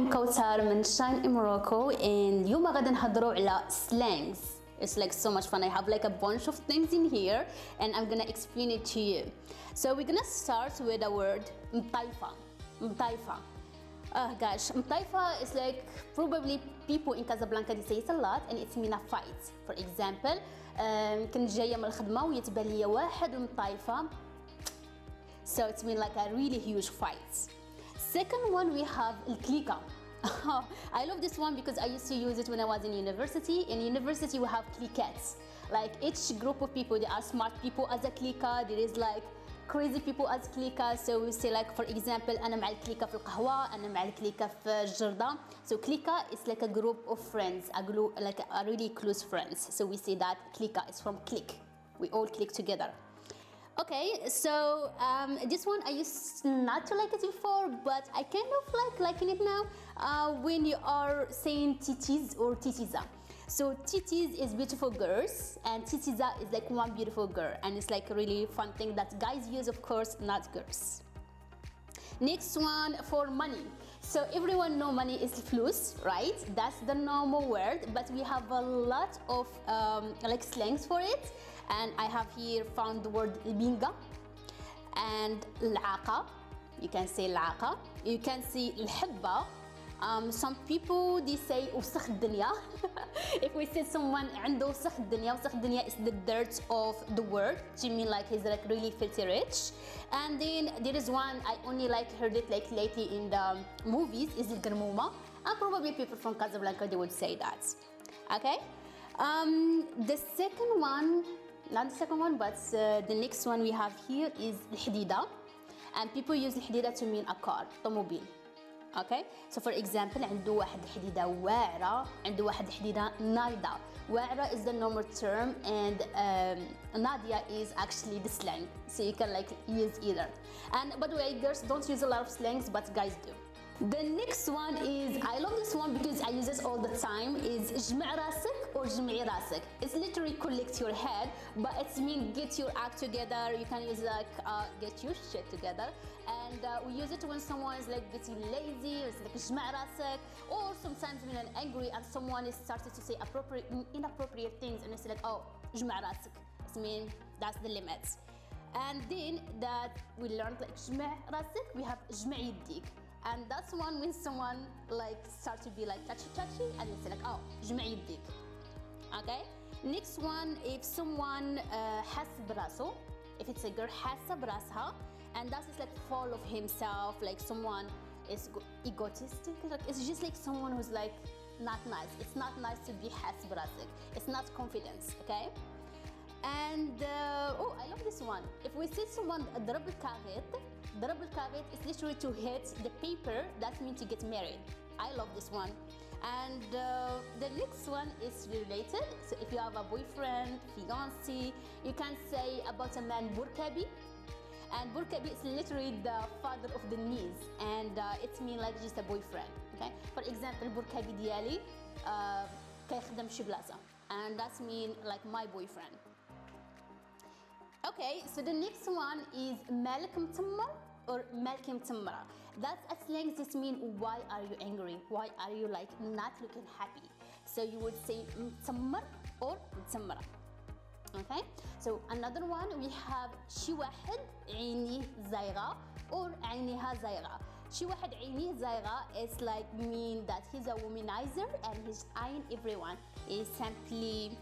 معكم كوثر من Shine in Morocco, and اليوم غادا نهضروا على slangs. It's like so much fun. I have like a bunch of things in here and I'm gonna explain it to you. So we're gonna start with the word مطايفة. مطايفة. Gosh, مطايفة is like probably people in Casablanca they say it a lot and it's mean a fight. For example, كنت جاية من الخدمة ويتبان لي واحد مطايفة. So it's mean like a really huge fight. Second one we have الكليكة. I love this one because I used to use it when I was in university. In university we have cliquettes. Like each group of people, there are smart people as a clique, there is like crazy people as clique. So we say like for example أنا مع الكليكة في القهوة، أنا مع الكليكة في الجردة. So clique is like a group of friends, like a really close friends. So we say that clique is from click. We all click together. Okay, so this one I used not to like it before, but I kind of liking it now when you are saying titis or titiza. So titis is beautiful girls and titiza is like one beautiful girl, and it's like a really fun thing that guys use, of course, not girls. Next one for money. So everyone know money is flus, right? That's the normal word, but we have a lot of like slangs for it. And I have here found the word binga and العاقة. You can say العاقة. You can say الحبة. Some people they say وسخ الدنيا. If we say someone عنده وسخ الدنيا, وسخ الدنيا is the dirt of the world. To mean like he's like really filthy rich. And then there is one I only like heard it like lately in the movies is القرمومة. And probably people from Casablanca they would say that. Okay. The second one. Not the second one, but the next one we have here is الحديدة, and people use الحديدة to mean a car, automobile. Okay, so for example عنده واحد الحديدة واعرة، عنده واحد الحديدة نايضة. واعرة is the normal term and ناضية is actually the slang, so you can like use either. And by the way, girls don't use a lot of slangs, but guys do. The next one is, I love this one because I use this all the time, is جمع راسك or جمعي راسك. It's literally collect your head, but it's mean get your act together. You can use like get your shit together. And we use it when someone is like getting lazy, it's like جمع راسك, or sometimes when I'm angry and someone is started to say inappropriate things and it's like, oh, جمع راسك. It's mean that's the limit. And then that we learned like جمع راسك, we have جمع يديك. And that's one when someone like start to be like touchy and you say like, oh, جمع يديك. Okay. Next one, if someone حاس براسه, if it's a girl حاسة براسها, and that's just like full of himself, like someone is egotistic, like it's just like someone who's like not nice. It's not nice to be حاس براسك. It's not confidence. Okay. And oh, I love this one. If we see someone ضرب الكاريت, ضرب الكاريت is literally to hit the paper. That means to get married. I love this one. And the next one is related. So if you have a boyfriend, fiancé, you can say about a man burkabi. And burkabi is literally the father of the knees, and it means like just a boyfriend. Okay. For example, burkabi ديالي كيخدم شي بلاصة, and that's mean like my boyfriend. Okay, so the next one is مالك متمر or مالك متمرة. That's a slang that means why are you angry? Why are you like not looking happy? So you would say متمر or متمرة. Okay, so another one we have شي واحد عينيه زايغة or عينيها زايغة. شي واحد عينيه زايغة is like mean that he's a womanizer and he's eyeing everyone. He's simply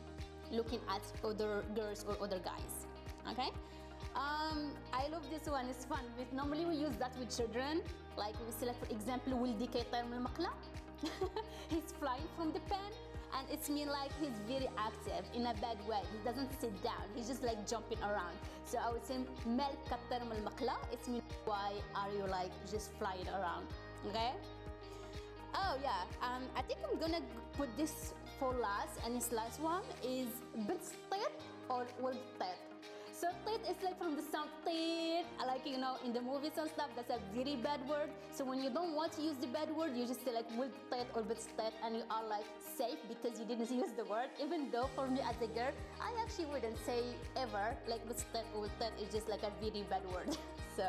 looking at other girls or other guys. Okay, I love this one. It's fun. Normally we use that with children. Like we say, like for example, ولدي كيطير من المقلة. He's flying from the pen, and it's mean like he's very active in a bad way. He doesn't sit down. He's just like jumping around. So I would say مالك كطير من المقلة. It's mean why are you like just flying around? Okay. Oh yeah. I think I'm gonna put this for last, and this last one is بتطير or ولد طير. So tit is like from the sound tit, like you know in the movies and stuff. That's a very bad word. So when you don't want to use the bad word, you just say like will tit or bit tit, and you are like safe because you didn't use the word. Even though for me as a girl, I actually wouldn't say ever like bit tit or will tit is just like a very bad word. So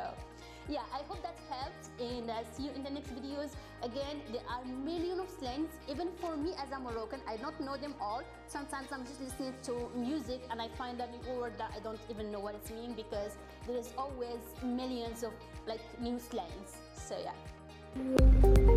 yeah, I hope that helped, and see you in the next videos. Again, there are millions of slangs. Even for me as a Moroccan, I don't know them all. Sometimes I'm just listening to music and I find a new word that I don't even know what it's meaning, because there is always millions of like new slangs. So yeah.